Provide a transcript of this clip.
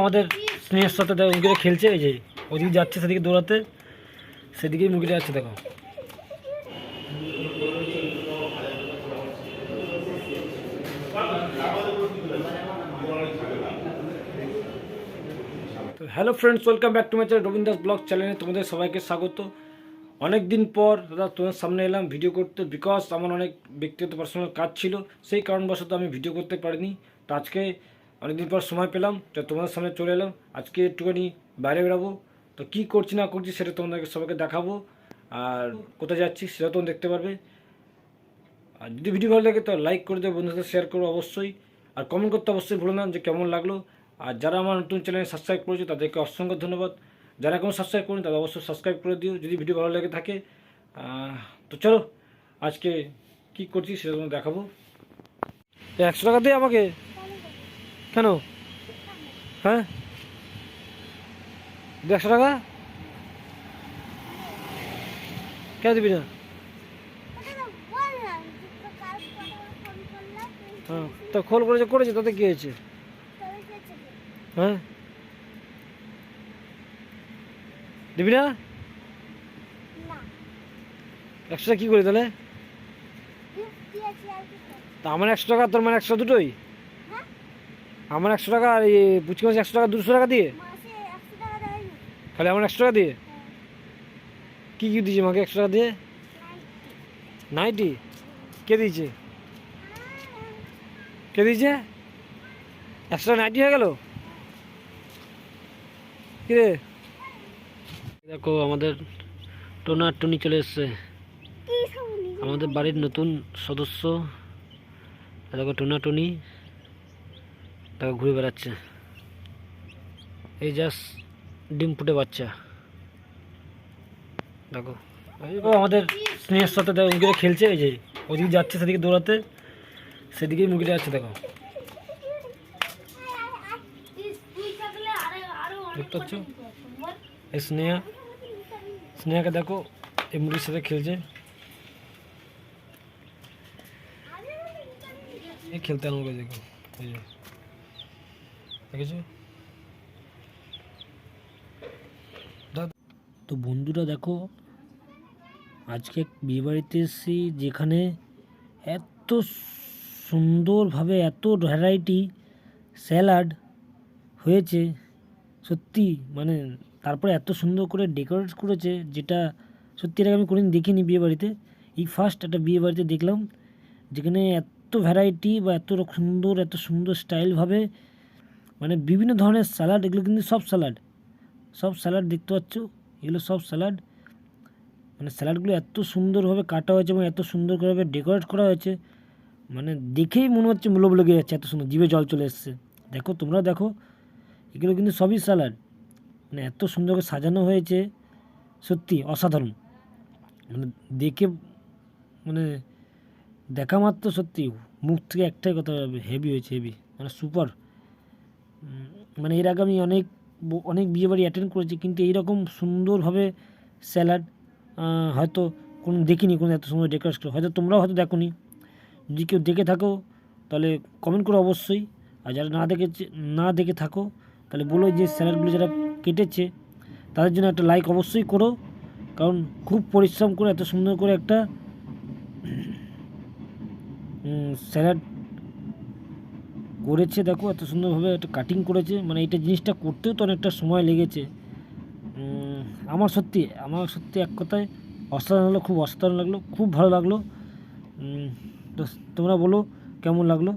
আমাদের স্নেহের সাথে দেখো মুরগিটা খেলছে, এই যে ওদিকে যাচ্ছে সেদিকে দৌড়াতে, সেদিকেই মুরগিটা যাচ্ছে দেখো। তো hello friends, welcome back to my channel Rabindra Das blog চ্যানেলে তোমাদের সবাইকে স্বাগত। অনেক দিন পর দাদা তোমার সামনে এলাম ভিডিও করতে, বিকজ আমার অনেক ব্যক্তিগত পার্সোনাল কাজ ছিল, সেই কারণবশত আমি ভিডিও করতে পারিনি। তো আজকে অনেকদিন পর সময় পেলাম, তো তোমাদের সামনে চলে এলাম। আজকে একটুখানি বাইরে বেরাবো, তো কী করছি না করছি সেটা তোমাদেরকে সবাইকে দেখাবো, আর কোথায় যাচ্ছি সেটা তোমরা দেখতে পারবে। আর যদি ভিডিও ভালো লাগে তো লাইক করে দেবো, বন্ধুদের শেয়ার করো অবশ্যই, আর কমেন্ট করতে অবশ্যই ভুলো না যে কেমন লাগলো। আর যারা আমার নতুন চ্যানেল সাবস্ক্রাইব করেছে তাদেরকে অসংখ্য ধন্যবাদ। যারা এখনও সাবস্ক্রাইব করেন তারা অবশ্যই সাবস্ক্রাইব করে দিও যদি ভিডিও ভালো লেগে থাকে। তো চলো আজকে কী করছি সেটা তোমাকে দেখাবো। 100 টাকা দিয়ে আমাকে কেন? হ্যাঁ 100 টাকা কেন দিবি না? হ্যাঁ তো খোল করেছে তাতে কী হয়েছে? হ্যাঁ দিবি না? 100 টাকা কী করি তাহলে? তা আমার 100 টাকা তোর মানে 100 দুটোই? আমার 100 টাকা আর এই পুচকি মাছ 100 টাকা 200 টাকা দিয়ে? খালি আমার 100 টাকা দিয়ে কী কী দিয়েছে মাকে 100 টাকা দিয়ে? নাইটি? কে দিয়েছে? কে দিয়েছে? 100 টাকা নাইটি হয়ে গেল কিরে? দেখো আমাদের টোনা টুনি চলে এসছে, আমাদের বাড়ির নতুন সদস্য। দেখো টোনা টুনি দেখো ঘুরে বেড়াচ্ছে, এই জাস্ট ডিম ফুটে বাচ্চা। দেখো আমাদের স্নেহের সাথে দেখো মুরগিটা খেলছে, এই যে ওদিকে যাচ্ছে সেদিকে দৌড়াতে, সেদিকেই মুরগিটা যাচ্ছে দেখো। দেখতে পাচ্ছ এই স্নেহাকে দেখো এই মুরগির সাথে খেলছে, এই খেলতে আমাকে দেখো, এই যে দেখেছো? তো বন্ধুরা দেখো আজকে বিয়েবাড়িতে এসেছি, যেখানে এত সুন্দরভাবে এত ভ্যারাইটি স্যালাড হয়েছে সত্যি, মানে তারপরে এত সুন্দর করে ডেকোরেট করেছে, যেটা সত্যি এর আগে আমি কোনোদিন দেখিনি বিয়েবাড়িতে। এই ফার্স্ট একটা বিয়েবাড়িতে দেখলাম যেখানে এত ভ্যারাইটি বা এত সুন্দর স্টাইলভাবে, মানে বিভিন্ন ধরনের স্যালাড, এগুলো কিন্তু সব স্যালাড দেখতে পাচ্ছ, এগুলো সব স্যালাড। মানে স্যালাডগুলো এত সুন্দরভাবে কাটা হয়েছে এবং এত সুন্দরভাবে ডেকোরেট করা হয়েছে, মানে দেখেই মনে হচ্ছে লোভ লেগে যাচ্ছে, এত সুন্দর, জিভে জল চলে এসছে। দেখো তোমরা দেখো এগুলো কিন্তু সবই স্যালাড, মানে এত সুন্দর করে সাজানো হয়েছে, সত্যি অসাধারণ। মানে দেখে মানে দেখা মাত্র সত্যি মুখ থেকে একটাই কথা হবে, হেভি হয়েছে, হেভি মানে সুপার। মানে এর আগে আমি অনেক বিয়েবাড়ি অ্যাটেন্ড করেছি, কিন্তু এইরকম সুন্দরভাবে স্যালাড হয়তো কোনো দেখিনি, কোনো এত সুন্দর ডেকোরেট করে, হয়তো তোমরাও হয়তো দেখোনি। যদি কেউ দেখে থাকো তাহলে কমেন্ট করো অবশ্যই, আর যারা না দেখে থাকো তাহলে বলো যে স্যালাডগুলো যারা কেটেছে তাদের জন্য একটা লাইক অবশ্যই করো, কারণ খুব পরিশ্রম করে এত সুন্দর করে একটা স্যালাড করেছে। দেখো এত সুন্দরভাবে একটা কাটিং করেছে, মানে এইটা জিনিসটা করতেও তো অনেকটা সময় লেগেছে। আমার সত্যি এক কথায় অসাধারণ লাগলো, খুব অসাধারণ লাগলো, খুব ভালো লাগলো। তো তোমরা বলো কেমন লাগলো।